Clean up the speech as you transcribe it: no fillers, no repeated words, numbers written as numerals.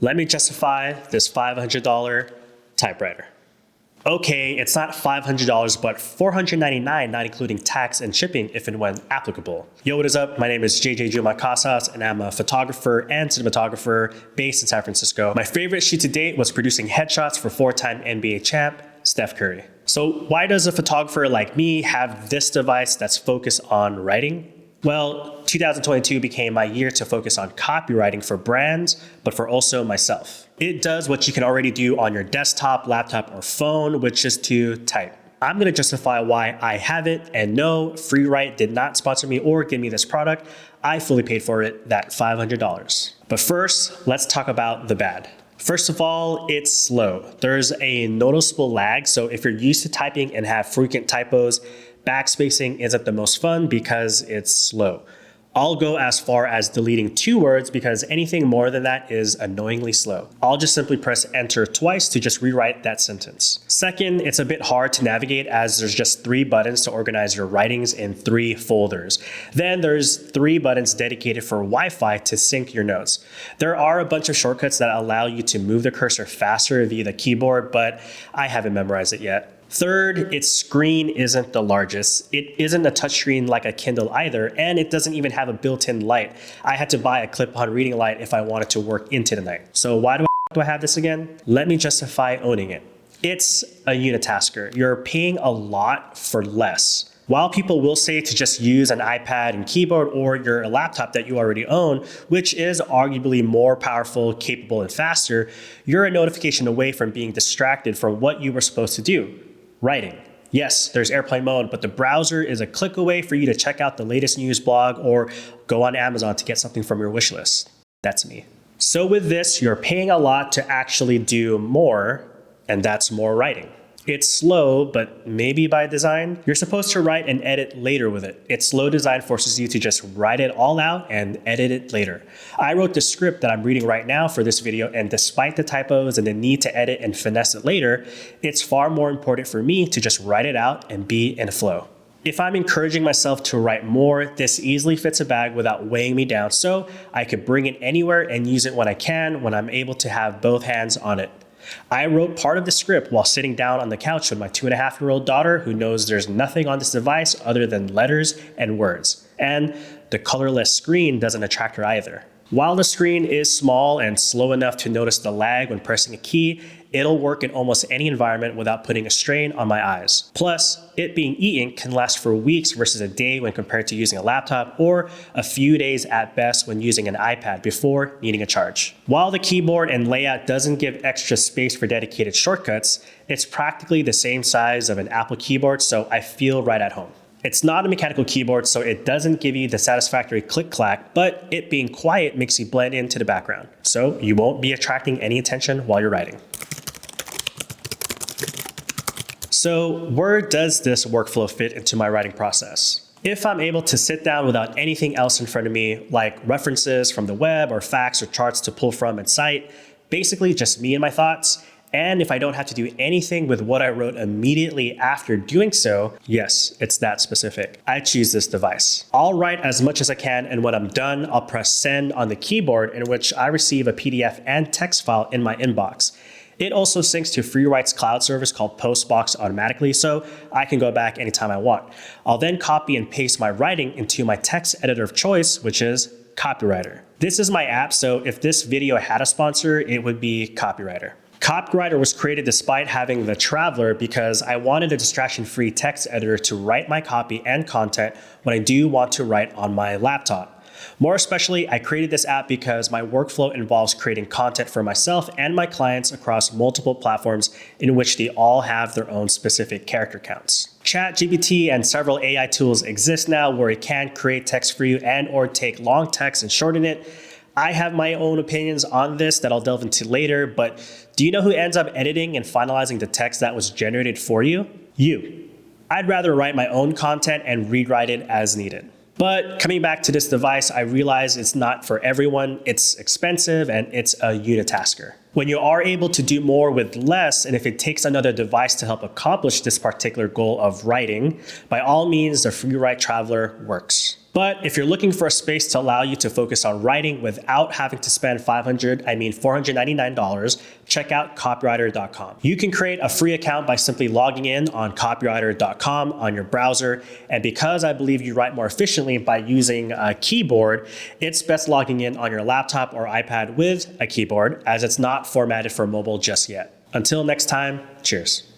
Let me justify this $500 typewriter. Okay, it's not $500, but $499, not including tax and shipping if and when applicable. Yo, what is up? My name is JJ Juma Casas, and I'm a photographer and cinematographer based in San Francisco. My favorite shoot to date was producing headshots for four-time NBA champ, Steph Curry. So why does a photographer like me have this device that's focused on writing? Well, 2022 became my year to focus on copywriting for brands, but for also myself. It does what you can already do on your desktop, laptop, or phone, which is to type. I'm going to justify why I have it, and no, Freewrite did not sponsor me or give me this product. I fully paid for it, that $500. But first, let's talk about the bad. First of all, it's slow. There's a noticeable lag, so if you're used to typing and have frequent typos, backspacing isn't the most fun because it's slow. I'll go as far as deleting 2 words because anything more than that is annoyingly slow. I'll just simply press enter twice to just rewrite that sentence. Second, it's a bit hard to navigate as there's just 3 buttons to organize your writings in 3 folders. Then there's 3 buttons dedicated for Wi-Fi to sync your notes. There are a bunch of shortcuts that allow you to move the cursor faster via the keyboard, but I haven't memorized it yet. Third, its screen isn't the largest. It isn't a touchscreen like a Kindle either, and it doesn't even have a built-in light. I had to buy a clip-on reading light if I wanted to work into the night. So why do I have this again? Let me justify owning it. It's a unitasker. You're paying a lot for less. While people will say to just use an iPad and keyboard or your laptop that you already own, which is arguably more powerful, capable, and faster, you're a notification away from being distracted from what you were supposed to do. Writing. Yes, there's airplane mode, but the browser is a click away for you to check out the latest news blog or go on Amazon to get something from your wish list. That's me. So with this, you're paying a lot to actually do more, and that's more writing. It's slow, but maybe by design. You're supposed to write and edit later with it. Its slow design forces you to just write it all out and edit it later. I wrote the script that I'm reading right now for this video, and despite the typos and the need to edit and finesse it later, it's far more important for me to just write it out and be in flow. If I'm encouraging myself to write more, this easily fits a bag without weighing me down, so I could bring it anywhere and use it when I can, when I'm able to have both hands on it. I wrote part of the script while sitting down on the couch with my 2.5-year-old daughter who knows there's nothing on this device other than letters and words. And the colorless screen doesn't attract her either. While the screen is small and slow enough to notice the lag when pressing a key, it'll work in almost any environment without putting a strain on my eyes. Plus, it being e-ink can last for weeks versus a day when compared to using a laptop, or a few days at best when using an iPad before needing a charge. While the keyboard and layout doesn't give extra space for dedicated shortcuts, it's practically the same size of an Apple keyboard, so I feel right at home. It's not a mechanical keyboard, so it doesn't give you the satisfactory click-clack, but it being quiet makes you blend into the background, so you won't be attracting any attention while you're writing. So where does this workflow fit into my writing process? If I'm able to sit down without anything else in front of me, like references from the web or facts or charts to pull from and cite, basically just me and my thoughts, and if I don't have to do anything with what I wrote immediately after doing so, yes, it's that specific. I choose this device. I'll write as much as I can, and when I'm done, I'll press send on the keyboard, in which I receive a PDF and text file in my inbox. It also syncs to Freewrite's cloud service called Postbox automatically, so I can go back anytime I want. I'll then copy and paste my writing into my text editor of choice, which is Copywritr. This is my app, so if this video had a sponsor, it would be Copywritr. Copywritr was created despite having the Traveler because I wanted a distraction-free text editor to write my copy and content when I do want to write on my laptop. More especially, I created this app because my workflow involves creating content for myself and my clients across multiple platforms in which they all have their own specific character counts. ChatGPT and several AI tools exist now where it can create text for you and or take long text and shorten it. I have my own opinions on this that I'll delve into later, but do you know who ends up editing and finalizing the text that was generated for you? You. I'd rather write my own content and rewrite it as needed. But coming back to this device, I realize it's not for everyone. It's expensive and it's a unitasker. When you are able to do more with less, and if it takes another device to help accomplish this particular goal of writing, by all means, the Freewrite Traveler works. But if you're looking for a space to allow you to focus on writing without having to spend $499, check out copywritr.com. You can create a free account by simply logging in on copywritr.com on your browser. And because I believe you write more efficiently by using a keyboard, it's best logging in on your laptop or iPad with a keyboard, as it's not formatted for mobile just yet. Until next time, cheers.